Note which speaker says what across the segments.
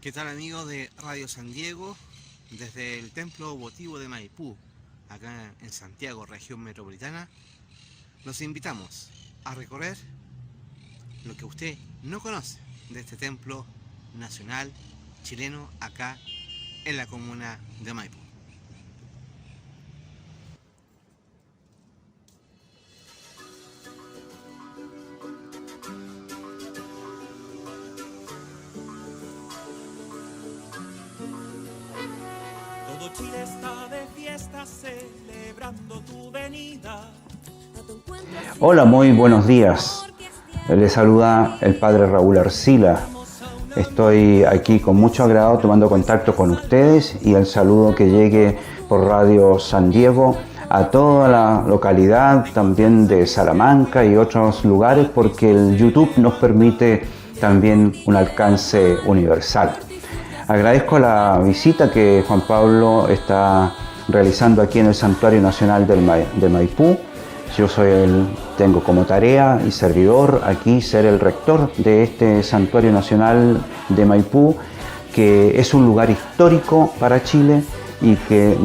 Speaker 1: ¿Qué tal, amigos de Radio San Diego? Desde el Templo Votivo de Maipú, acá en Santiago, región metropolitana, los invitamos a recorrer lo que usted no conoce de este templo nacional chileno acá en la comuna de Maipú.
Speaker 2: Todo Chile está de fiesta celebrando tu venida.
Speaker 3: Hola, muy buenos días. Les saluda el padre Raúl Arcila. Estoy aquí con mucho agrado tomando contacto con ustedes y el saludo que llegue por Radio San Diego a toda la localidad, también de Salamanca y otros lugares, porque el YouTube nos permite también un alcance universal. Agradezco la visita que Juan Pablo está realizando aquí en el Santuario Nacional de Maipú. Yo tengo como tarea y servidor aquí ser el rector de este Santuario Nacional de Maipú, que es un lugar histórico para Chile y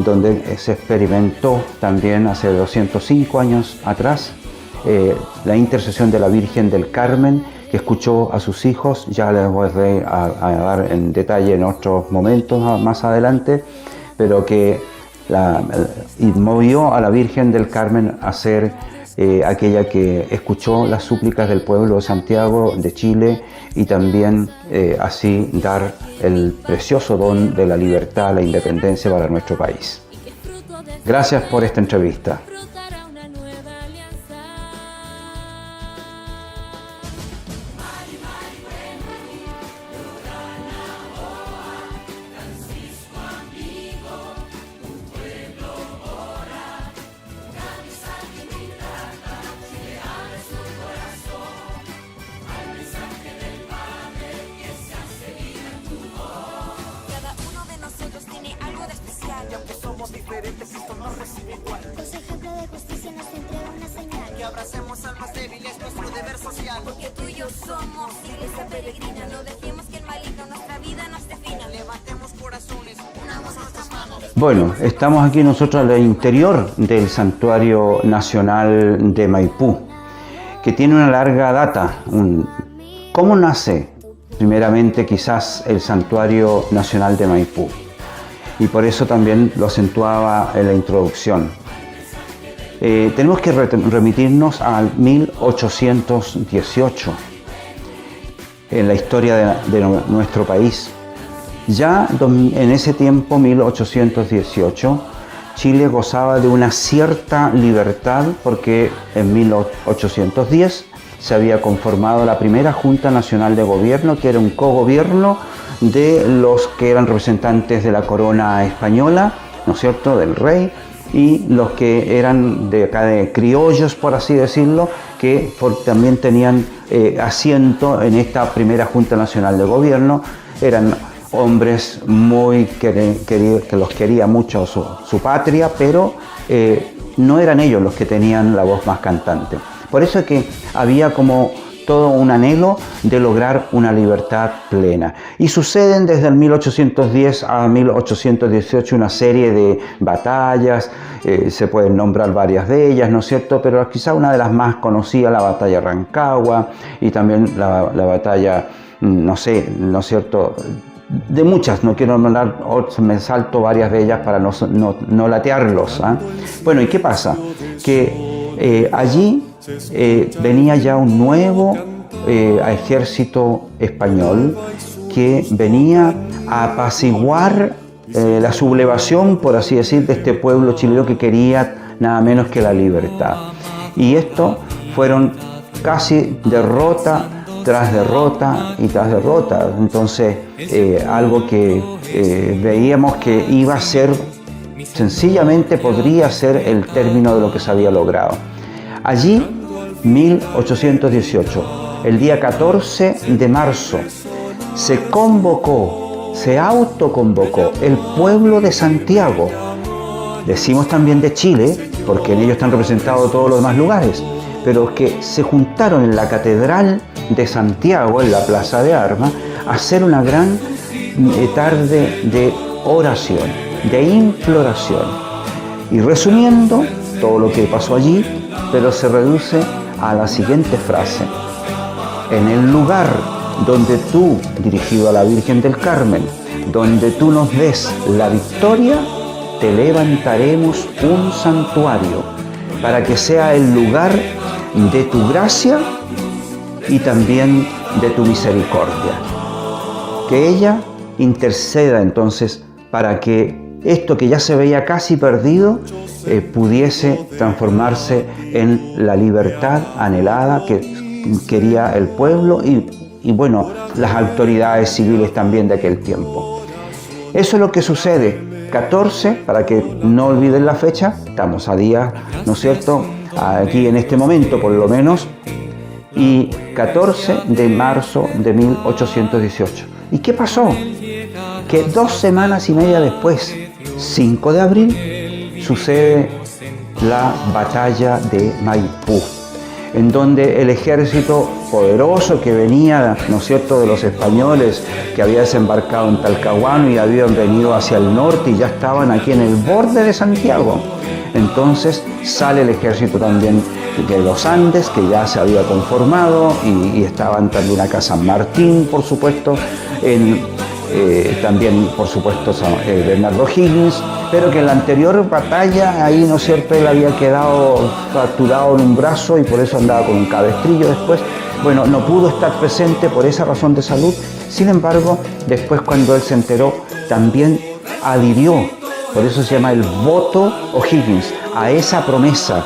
Speaker 3: donde se experimentó también hace 205 años atrás la intercesión de la Virgen del Carmen, que escuchó a sus hijos. Ya les voy a dar en detalle en otros momentos más adelante, pero que y movió a la Virgen del Carmen a ser aquella que escuchó las súplicas del pueblo de Santiago, de Chile, y también así dar el precioso don de la libertad, la independencia para nuestro país. Gracias por esta entrevista.
Speaker 4: Los ejemplos de justicia nos entrega una señal.
Speaker 5: Que abracemos al más débil, es nuestro deber social.
Speaker 4: Porque tú y yo somos iglesia peregrina. No dejemos que el maligno nuestra vida nos defina.
Speaker 5: Levantemos corazones, unamos nuestras manos.
Speaker 3: Bueno, estamos aquí nosotros al interior del Santuario Nacional de Maipú, que tiene una larga data. ¿Cómo nace primeramente quizás el Santuario Nacional de Maipú? Y por eso también lo acentuaba en la introducción. Tenemos que remitirnos al 1818, en la historia de nuestro país. Ya en ese tiempo, 1818, Chile gozaba de una cierta libertad porque en 1810 se había conformado la primera Junta Nacional de Gobierno, que era un cogobierno de los que eran representantes de la corona española, ¿no es cierto?, del rey, y los que eran de acá de criollos, por así decirlo, que también tenían asiento en esta primera Junta Nacional de Gobierno. Eran hombres muy queridos, que los quería mucho su patria, pero no eran ellos los que tenían la voz más cantante. Por eso es que había como todo un anhelo de lograr una libertad plena. Y suceden desde el 1810 a 1818 una serie de batallas, se pueden nombrar varias de ellas, ¿no es cierto? Pero quizá una de las más conocidas, la batalla de Rancagua, y también la batalla, no sé, ¿no es cierto?, de muchas, no quiero nombrar, me salto varias de ellas para no latearlos. Bueno, ¿y qué pasa? Que allí venía ya un nuevo ejército español que venía a apaciguar la sublevación, por así decir, de este pueblo chileno que quería nada menos que la libertad. Y esto fueron casi derrota tras derrota y tras derrota. Entonces, algo que veíamos que iba a ser, sencillamente podría ser el término de lo que se había logrado. Allí, 1818, el día 14 de marzo, se autoconvocó el pueblo de Santiago. Decimos también de Chile, porque en ellos están representados todos los demás lugares, pero que se juntaron en la Catedral de Santiago, en la Plaza de Armas, a hacer una gran tarde de oración, de imploración. Y resumiendo todo lo que pasó allí, pero se reduce a la siguiente frase: en el lugar donde tú, dirigido a la Virgen del Carmen, donde tú nos des la victoria, te levantaremos un santuario para que sea el lugar de tu gracia y también de tu misericordia. Que ella interceda entonces para que esto que ya se veía casi perdido pudiese transformarse en la libertad anhelada que quería el pueblo y bueno, las autoridades civiles también de aquel tiempo. Eso es lo que sucede. 14, para que no olviden la fecha, estamos a día, ¿no es cierto?, aquí en este momento por lo menos, y 14 de marzo de 1818. ¿Y qué pasó? Que 2 semanas y media después, 5 de abril, sucede la batalla de Maipú, en donde el ejército poderoso que venía, ¿no es cierto?, de los españoles, que había desembarcado en Talcahuano y habían venido hacia el norte y ya estaban aquí en el borde de Santiago. Entonces sale el ejército también de los Andes, que ya se había conformado, y estaban también acá San Martín, por supuesto, también, por supuesto, Bernardo Higgins, pero que en la anterior batalla, ahí, ¿no es cierto?, él había quedado fracturado en un brazo y por eso andaba con un cabestrillo después. Bueno, no pudo estar presente por esa razón de salud. Sin embargo, después cuando él se enteró, también adhirió, por eso se llama el voto O'Higgins, a esa promesa.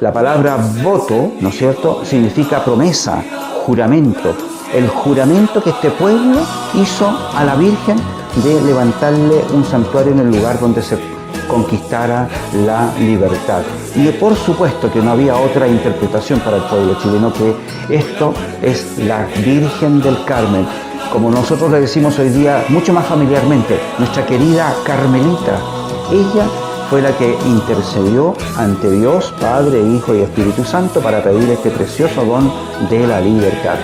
Speaker 3: La palabra voto, ¿no es cierto?, significa promesa, juramento. El juramento que este pueblo hizo a la Virgen de levantarle un santuario en el lugar donde se conquistara la libertad. Y por supuesto que no había otra interpretación para el pueblo chileno, que esto es la Virgen del Carmen, como nosotros le decimos hoy día mucho más familiarmente, nuestra querida Carmelita. Ella fue la que intercedió ante Dios, Padre, Hijo y Espíritu Santo para pedir este precioso don de la libertad.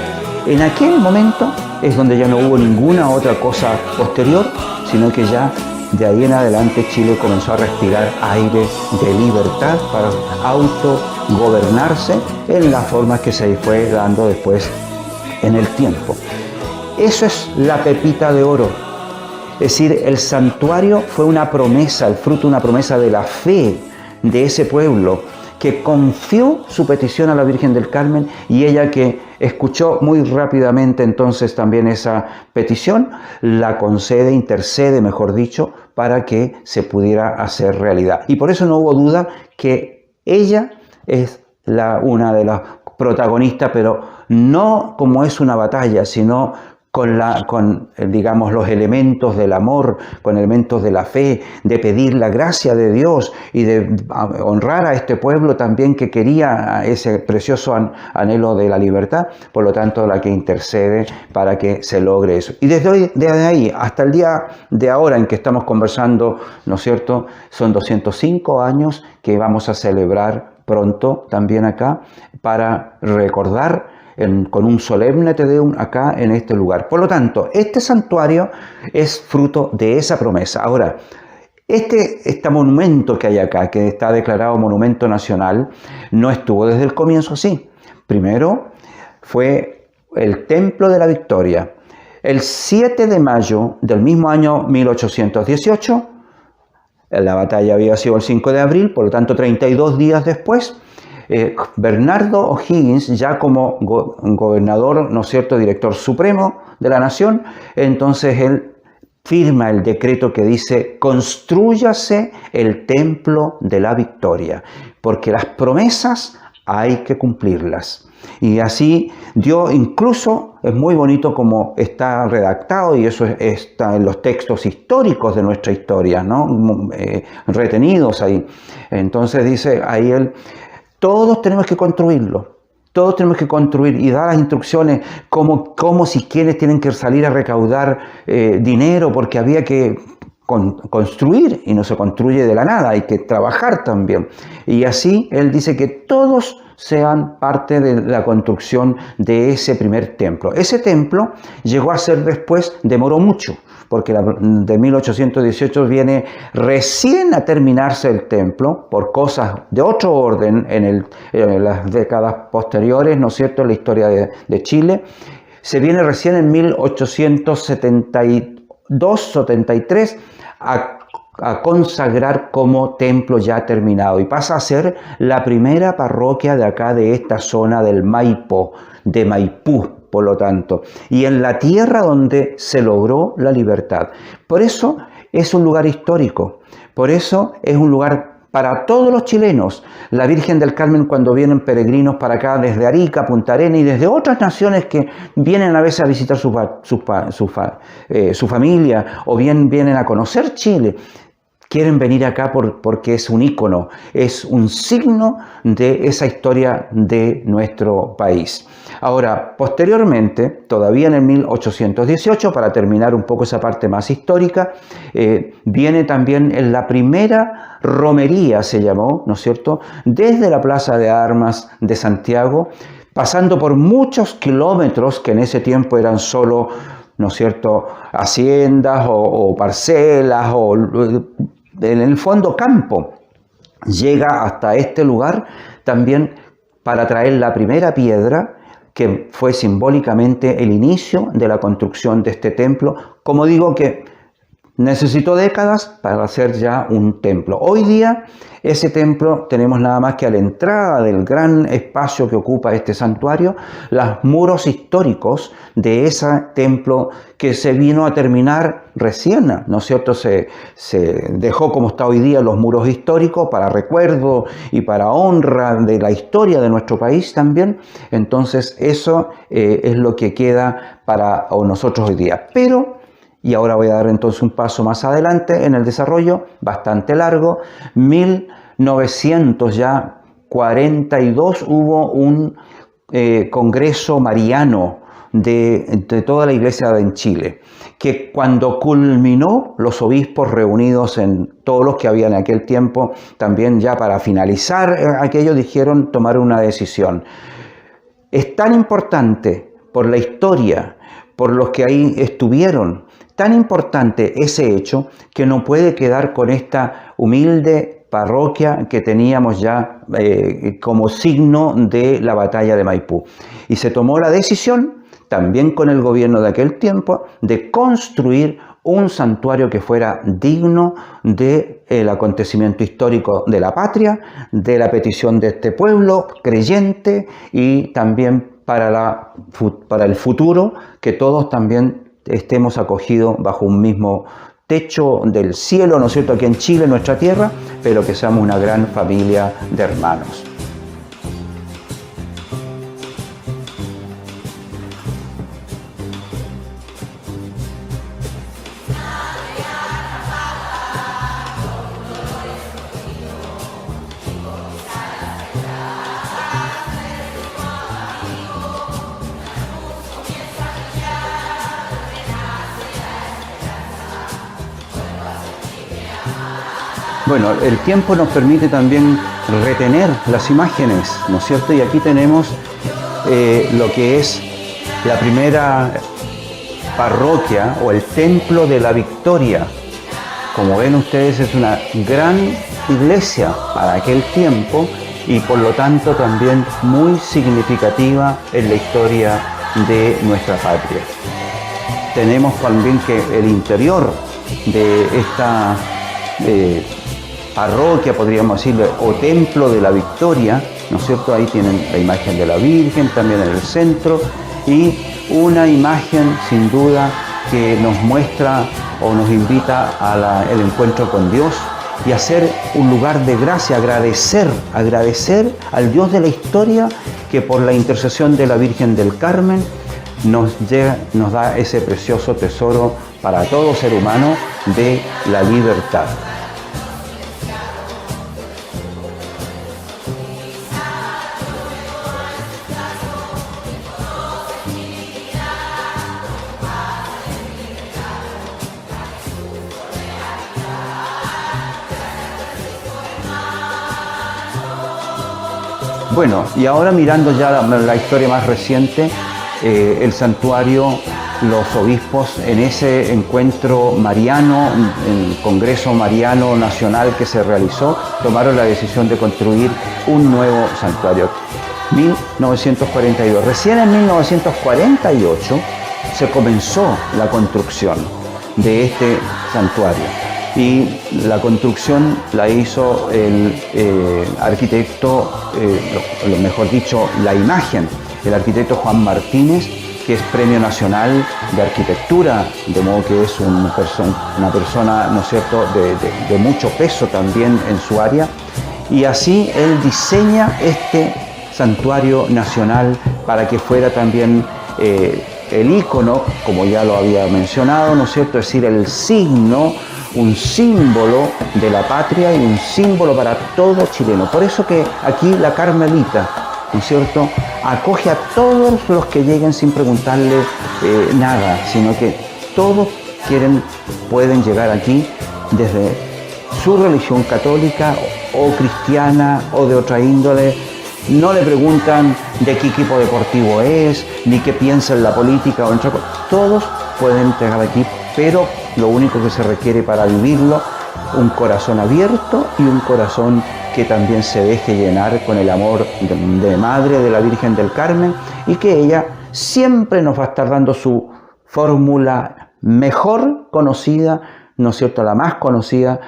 Speaker 3: En aquel momento es donde ya no hubo ninguna otra cosa posterior, sino que ya de ahí en adelante Chile comenzó a respirar aire de libertad para autogobernarse en las formas que se fue dando después en el tiempo. Eso es la pepita de oro. Es decir, el santuario fue una promesa, el fruto de una promesa de la fe de ese pueblo, que confió su petición a la Virgen del Carmen, y ella, que escuchó muy rápidamente entonces también esa petición, la concede, intercede, mejor dicho, para que se pudiera hacer realidad. Y por eso no hubo duda que ella es una de las protagonistas, pero no como es una batalla, sino con digamos, los elementos del amor, con elementos de la fe, de pedir la gracia de Dios y de honrar a este pueblo también que quería ese precioso anhelo de la libertad. Por lo tanto, la que intercede para que se logre eso. Y desde ahí hasta el día de ahora en que estamos conversando, ¿no es cierto?, son 205 años que vamos a celebrar pronto también acá para recordar con un solemne Te Deum acá en este lugar. Por lo tanto, este santuario es fruto de esa promesa. Ahora, este monumento que hay acá, que está declarado monumento nacional, no estuvo desde el comienzo así. Primero fue el Templo de la Victoria. El 7 de mayo del mismo año 1818, la batalla había sido el 5 de abril, por lo tanto 32 días después, Bernardo O'Higgins, ya como gobernador, ¿no es cierto?, director supremo de la nación, entonces él firma el decreto que dice: constrúyase el templo de la victoria, porque las promesas hay que cumplirlas. Y así dio, incluso es muy bonito como está redactado, y eso está en los textos históricos de nuestra historia, ¿no?, retenidos ahí. Entonces dice ahí él: todos tenemos que construirlo, todos tenemos que construir, y dar las instrucciones como si quienes tienen que salir a recaudar dinero, porque había que construir y no se construye de la nada, hay que trabajar también. Y así él dice que todos sean parte de la construcción de ese primer templo. Ese templo llegó a ser después, demoró mucho, porque de 1818 viene recién a terminarse el templo por cosas de otro orden en las décadas posteriores, ¿no es cierto?, en la historia de Chile. Se viene recién en 1872-73 a consagrar como templo ya terminado y pasa a ser la primera parroquia de acá, de esta zona del Maipo, de Maipú, por lo tanto, y en la tierra donde se logró la libertad. Por eso es un lugar histórico, por eso es un lugar para todos los chilenos. La Virgen del Carmen, cuando vienen peregrinos para acá desde Arica, Punta Arenas y desde otras naciones que vienen a veces a visitar su familia o bien vienen a conocer Chile, quieren venir acá porque es un ícono, es un signo de esa historia de nuestro país. Ahora, posteriormente, todavía en el 1818, para terminar un poco esa parte más histórica, viene también en la primera romería, se llamó, ¿no es cierto?, desde la Plaza de Armas de Santiago, pasando por muchos kilómetros que en ese tiempo eran solo, ¿no es cierto?, haciendas o parcelas o en el fondo campo. Llega hasta este lugar también para traer la primera piedra que fue simbólicamente el inicio de la construcción de este templo. Como digo, que necesitó décadas para hacer ya un templo. Hoy día ese templo tenemos nada más que a la entrada del gran espacio que ocupa este santuario, los muros históricos de ese templo que se vino a terminar recién, ¿no es cierto? Se dejó como está hoy día los muros históricos para recuerdo y para honra de la historia de nuestro país también. Entonces eso es lo que queda para nosotros hoy día. Pero y ahora voy a dar entonces un paso más adelante en el desarrollo, bastante largo. 1942 hubo un congreso mariano de toda la iglesia en Chile, que cuando culminó, los obispos reunidos en todos los que había en aquel tiempo, también ya para finalizar aquello, tomaron una decisión. Es tan importante por la historia, por los que ahí estuvieron, tan importante ese hecho que no puede quedar con esta humilde parroquia que teníamos ya como signo de la batalla de Maipú. Y se tomó la decisión, también con el gobierno de aquel tiempo, de construir un santuario que fuera digno del acontecimiento histórico de la patria, de la petición de este pueblo creyente y también para el futuro, que todos también estemos acogidos bajo un mismo techo del cielo, ¿no es cierto?, aquí en Chile, nuestra tierra, pero que seamos una gran familia de hermanos. Bueno, el tiempo nos permite también retener las imágenes, ¿no es cierto? Y aquí tenemos lo que es la primera parroquia o el Templo de la Victoria. Como ven ustedes, es una gran iglesia para aquel tiempo y por lo tanto también muy significativa en la historia de nuestra patria. Tenemos también que el interior de esta parroquia, podríamos decirlo, o Templo de la Victoria, ¿no es cierto? Ahí tienen la imagen de la Virgen, también en el centro, y una imagen sin duda que nos muestra o nos invita al encuentro con Dios y a ser un lugar de gracia, agradecer al Dios de la historia que por la intercesión de la Virgen del Carmen nos da ese precioso tesoro para todo ser humano de la libertad. Bueno, y ahora mirando ya la historia más reciente, el santuario, los obispos en ese encuentro mariano, en el Congreso Mariano Nacional que se realizó, tomaron la decisión de construir un nuevo santuario. 1942. Recién en 1948 se comenzó la construcción de este santuario y la construcción la hizo el arquitecto, mejor dicho, la imagen, el arquitecto Juan Martínez, que es Premio Nacional de Arquitectura, de modo que es una persona, ¿no es cierto?, de mucho peso también en su área, y así él diseña este santuario nacional para que fuera también el ícono, como ya lo había mencionado, ¿no es cierto?, es decir, el signo, un símbolo de la patria y un símbolo para todo chileno. Por eso que aquí la Carmelita, ¿no es cierto?, acoge a todos los que lleguen sin preguntarle nada, sino que todos pueden llegar aquí desde su religión católica o cristiana o de otra índole. No le preguntan de qué equipo deportivo es, ni qué piensa en la política o en otra cosa. Todos pueden llegar aquí, pero lo único que se requiere para vivirlo, un corazón abierto y un corazón que también se deje llenar con el amor de Madre de la Virgen del Carmen, y que ella siempre nos va a estar dando su fórmula mejor conocida, ¿no es cierto?, la más conocida,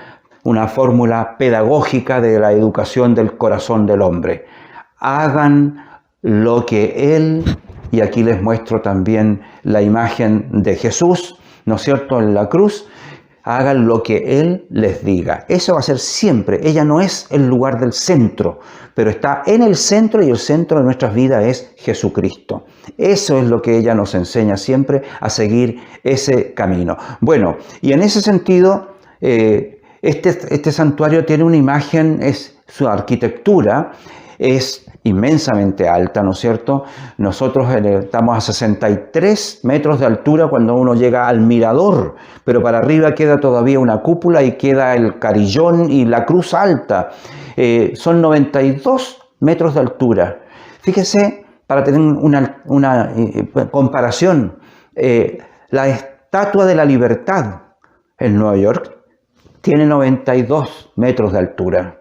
Speaker 3: una fórmula pedagógica de la educación del corazón del hombre. Hagan lo que Él, y aquí les muestro también la imagen de Jesús, ¿no es cierto?, en la cruz, hagan lo que Él les diga. Eso va a ser siempre. Ella no es el lugar del centro, pero está en el centro, y el centro de nuestras vidas es Jesucristo. Eso es lo que ella nos enseña siempre, a seguir ese camino. Bueno, y en ese sentido, este santuario tiene una imagen, su arquitectura es inmensamente alta, ¿no es cierto? Nosotros estamos a 63 metros de altura cuando uno llega al mirador, pero para arriba queda todavía una cúpula y queda el carillón y la cruz alta. Son 92 metros de altura. Fíjese, para tener una comparación, la Estatua de la Libertad en Nueva York tiene 92 metros de altura,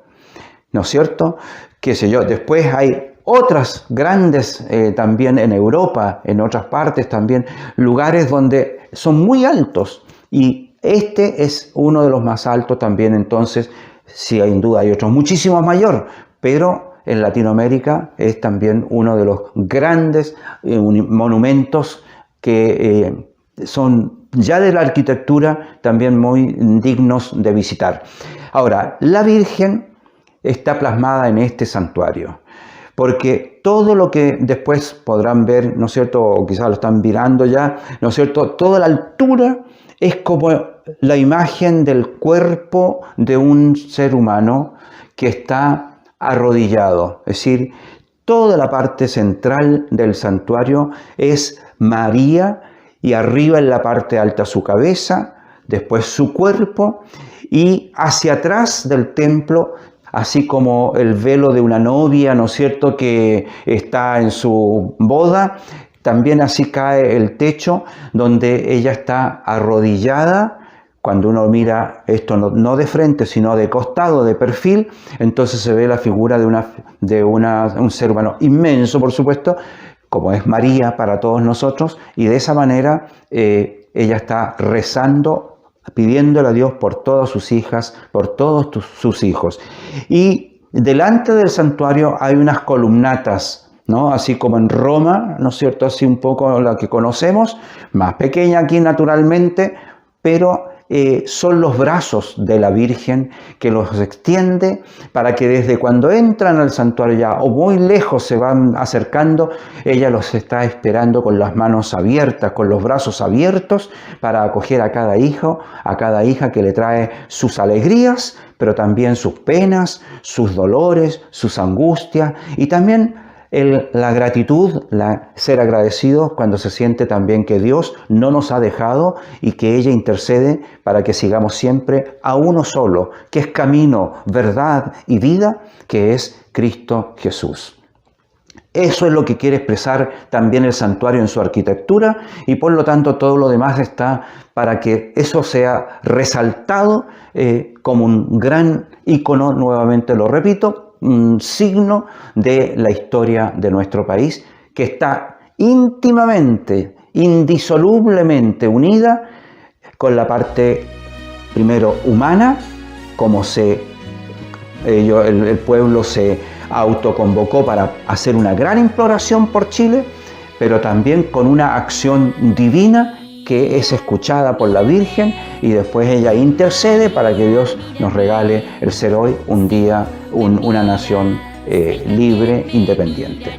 Speaker 3: ¿no es cierto? Qué sé yo, después hay otras grandes también en Europa, en otras partes también, lugares donde son muy altos, y este es uno de los más altos también. Entonces, sí, sin duda hay otros muchísimo mayor, pero en Latinoamérica es también uno de los grandes monumentos que son ya de la arquitectura también muy dignos de visitar. Ahora, la Virgen está plasmada en este santuario, porque todo lo que después podrán ver, ¿no es cierto?, o quizás lo están mirando ya, ¿no es cierto?, toda la altura es como la imagen del cuerpo de un ser humano que está arrodillado. Es decir, toda la parte central del santuario es María, y arriba en la parte alta su cabeza, después su cuerpo, y hacia atrás del templo, así como el velo de una novia, ¿no es cierto?, que está en su boda, también así cae el techo donde ella está arrodillada. Cuando uno mira esto no de frente, sino de costado, de perfil, entonces se ve la figura de un ser humano inmenso, por supuesto, como es María para todos nosotros, y de esa manera ella está rezando, pidiéndole a Dios por todas sus hijas, por todos sus hijos. Y delante del santuario hay unas columnatas, ¿no?, así como en Roma, ¿no es cierto?, así un poco la que conocemos, más pequeña aquí naturalmente, pero son los brazos de la Virgen que los extiende para que desde cuando entran al santuario ya o muy lejos se van acercando, ella los está esperando con las manos abiertas, con los brazos abiertos, para acoger a cada hijo, a cada hija que le trae sus alegrías, pero también sus penas, sus dolores, sus angustias, y también la gratitud, ser agradecidos cuando se siente también que Dios no nos ha dejado y que ella intercede para que sigamos siempre a uno solo, que es camino, verdad y vida, que es Cristo Jesús. Eso es lo que quiere expresar también el santuario en su arquitectura y por lo tanto todo lo demás está para que eso sea resaltado como un gran ícono, nuevamente lo repito, un signo de la historia de nuestro país que está íntimamente, indisolublemente unida con la parte primero humana, como el pueblo se autoconvocó para hacer una gran imploración por Chile, pero también con una acción divina que es escuchada por la Virgen y después ella intercede para que Dios nos regale el ser hoy un día, una nación libre, independiente.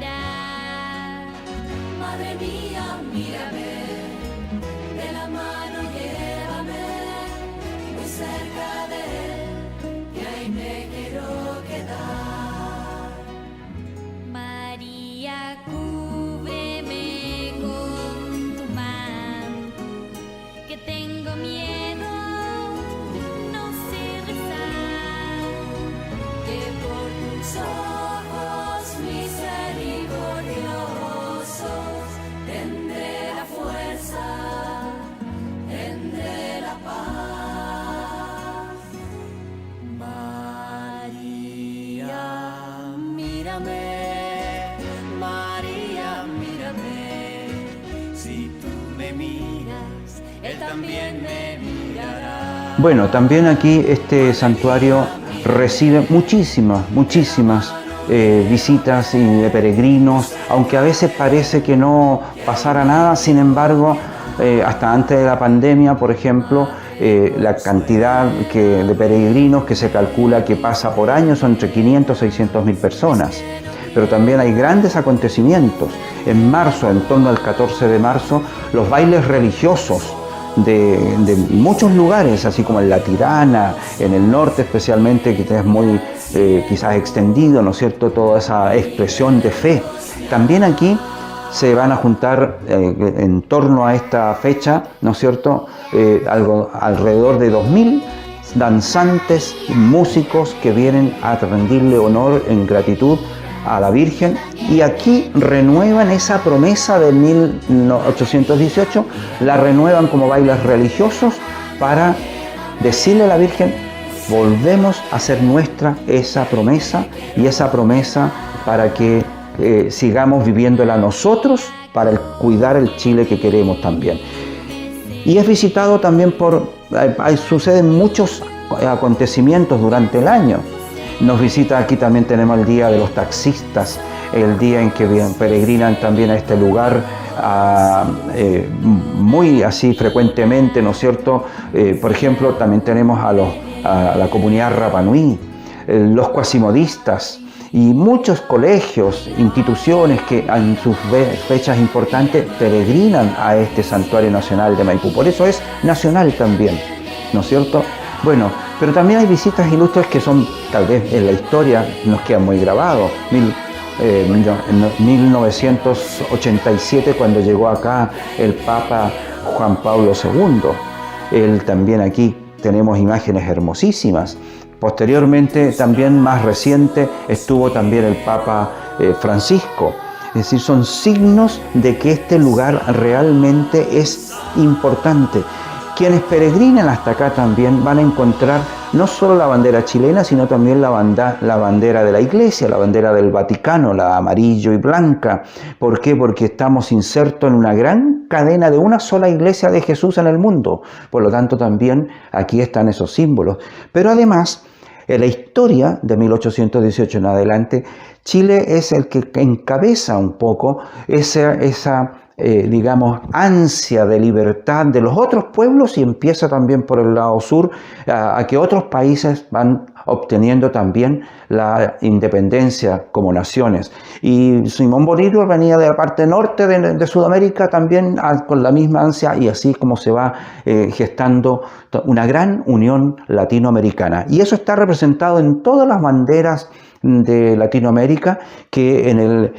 Speaker 4: Madre mía, mírame, de la mano llévame, muy cerca de él, que ahí me quiero quedar. María, cúbreme con tu manto, que tengo miedo, no sé rezar, que por tus ojos misericordiosos tendré la fuerza, tendré la paz.
Speaker 2: María, mírame, si tú me miras, Él también me mirará.
Speaker 3: Bueno, también aquí este santuario recibe muchísimas visitas y de peregrinos, aunque a veces parece que no pasara nada, sin embargo, hasta antes de la pandemia, por ejemplo, la cantidad de peregrinos que se calcula que pasa por año son entre 500 y 600 mil personas. Pero también hay grandes acontecimientos. En marzo, en torno al 14 de marzo, los bailes religiosos de muchos lugares, así como en La Tirana, en el norte especialmente, que es muy quizás extendido, ¿no es cierto?, toda esa expresión de fe. También aquí se van a juntar en torno a esta fecha, ¿no es cierto?, alrededor de 2.000 danzantes y músicos que vienen a rendirle honor en gratitud a la Virgen, y aquí renuevan esa promesa de 1818, la renuevan como bailes religiosos para decirle a la Virgen: volvemos a hacer nuestra esa promesa, y esa promesa para que sigamos viviéndola nosotros, para cuidar el Chile que queremos también. Y es visitado también suceden muchos acontecimientos durante el año. Nos visita aquí, también tenemos el Día de los Taxistas, el día en que peregrinan también a este lugar muy así frecuentemente, ¿no es cierto? Por ejemplo, también tenemos a la comunidad Rapa Nui, los cuasimodistas y muchos colegios, instituciones que en sus fechas importantes peregrinan a este Santuario Nacional de Maipú. Por eso es nacional también, ¿no es cierto? Bueno, pero también hay visitas ilustres que son, tal vez en la historia nos quedan muy grabados. En 1987, cuando llegó acá el Papa Juan Pablo II, él también aquí tenemos imágenes hermosísimas. Posteriormente, también más reciente, estuvo también el Papa Francisco. Es decir, son signos de que este lugar realmente es importante. Quienes peregrinan hasta acá también van a encontrar no solo la bandera chilena, sino también la bandera de la Iglesia, la bandera del Vaticano, la amarillo y blanca. ¿Por qué? Porque estamos insertos en una gran cadena de una sola Iglesia de Jesús en el mundo. Por lo tanto, también aquí están esos símbolos. Pero además, en la historia de 1818 en adelante, Chile es el que encabeza un poco esa digamos, ansia de libertad de los otros pueblos, y empieza también por el lado sur a que otros países van obteniendo también la independencia como naciones. Y Simón Bolívar venía de la parte norte de Sudamérica también con la misma ansia, y así como se va gestando una gran unión latinoamericana. Y eso está representado en todas las banderas de Latinoamérica, que en el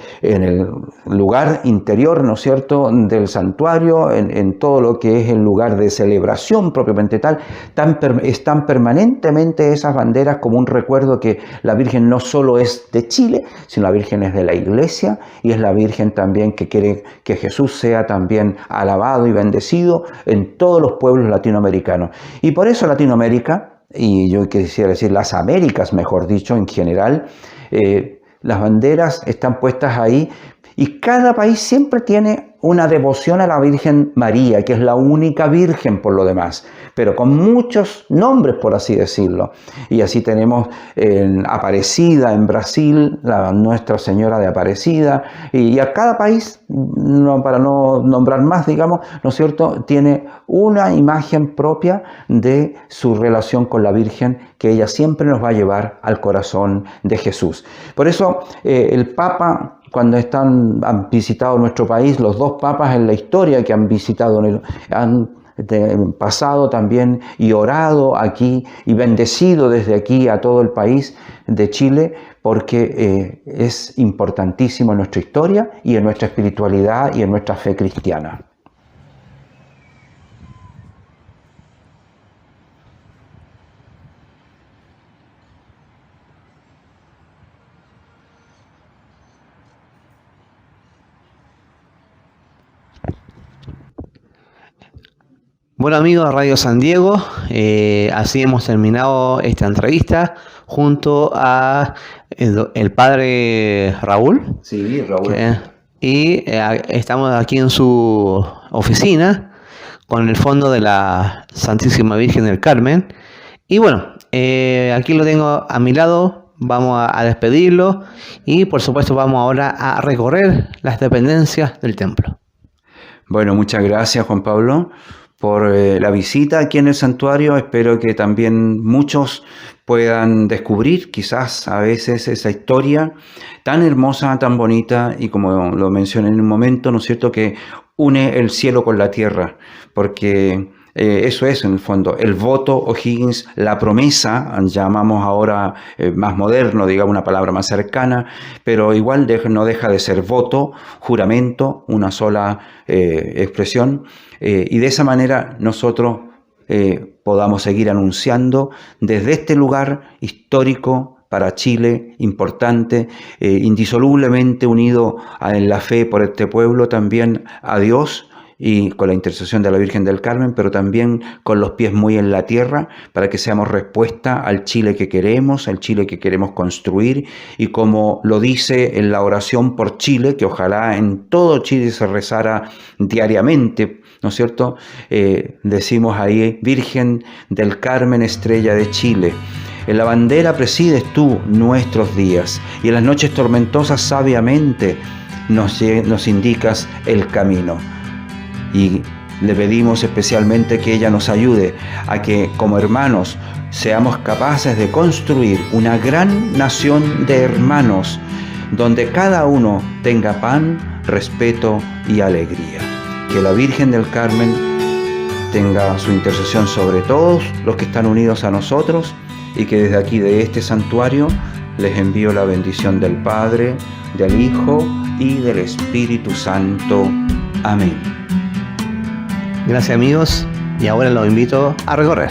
Speaker 3: lugar interior, ¿no es cierto?, del santuario, en todo lo que es el lugar de celebración propiamente tal, están permanentemente esas banderas bandera como un recuerdo que la Virgen no solo es de Chile, sino la Virgen es de la Iglesia y es la Virgen también que quiere que Jesús sea también alabado y bendecido en todos los pueblos latinoamericanos. Y por eso Latinoamérica, y yo quisiera decir las Américas, mejor dicho, en general, las banderas están puestas ahí y cada país siempre tiene una devoción a la Virgen María, que es la única Virgen por lo demás, pero con muchos nombres, por así decirlo. Y así tenemos Aparecida en Brasil, la Nuestra Señora de Aparecida, y a cada país, para no nombrar más, digamos, ¿no es cierto?, tiene una imagen propia de su relación con la Virgen, que ella siempre nos va a llevar al corazón de Jesús. Por eso el Papa, cuando han visitado nuestro país, los dos papas en la historia que han visitado, han pasado también y orado aquí y bendecido desde aquí a todo el país de Chile, porque es importantísimo en nuestra historia y en nuestra espiritualidad y en nuestra fe cristiana.
Speaker 1: Bueno amigos de Radio San Diego, así hemos terminado esta entrevista junto a el padre Raúl.
Speaker 3: Sí, Raúl.
Speaker 1: Estamos aquí en su oficina con el fondo de la Santísima Virgen del Carmen. Y bueno, aquí lo tengo a mi lado, vamos a despedirlo y por supuesto vamos ahora a recorrer las dependencias del templo.
Speaker 3: Bueno, muchas gracias Juan Pablo por la visita aquí en el santuario. Espero que también muchos puedan descubrir quizás a veces esa historia tan hermosa, tan bonita y como lo mencioné en un momento, ¿no es cierto?, que une el cielo con la tierra, porque eso es en el fondo el voto O'Higgins, la promesa, llamamos ahora más moderno, digamos una palabra más cercana, pero igual no deja de ser voto, juramento, una sola expresión, y de esa manera nosotros podamos seguir anunciando desde este lugar histórico para Chile, importante, indisolublemente unido en la fe por este pueblo también a Dios, y con la intercesión de la Virgen del Carmen, pero también con los pies muy en la tierra, para que seamos respuesta al Chile que queremos, al Chile que queremos construir, y como lo dice en la oración por Chile, que ojalá en todo Chile se rezara diariamente, ¿no es cierto? Decimos ahí, Virgen del Carmen, estrella de Chile, en la bandera presides tú nuestros días, y en las noches tormentosas sabiamente nos indicas el camino. Y le pedimos especialmente que ella nos ayude a que como hermanos seamos capaces de construir una gran nación de hermanos donde cada uno tenga pan, respeto y alegría. Que la Virgen del Carmen tenga su intercesión sobre todos los que están unidos a nosotros y que desde aquí de este santuario les envío la bendición del Padre, del Hijo y del Espíritu Santo. Amén.
Speaker 1: Gracias amigos, y ahora los invito a recorrer.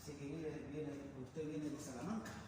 Speaker 6: Sé que usted viene de Salamanca.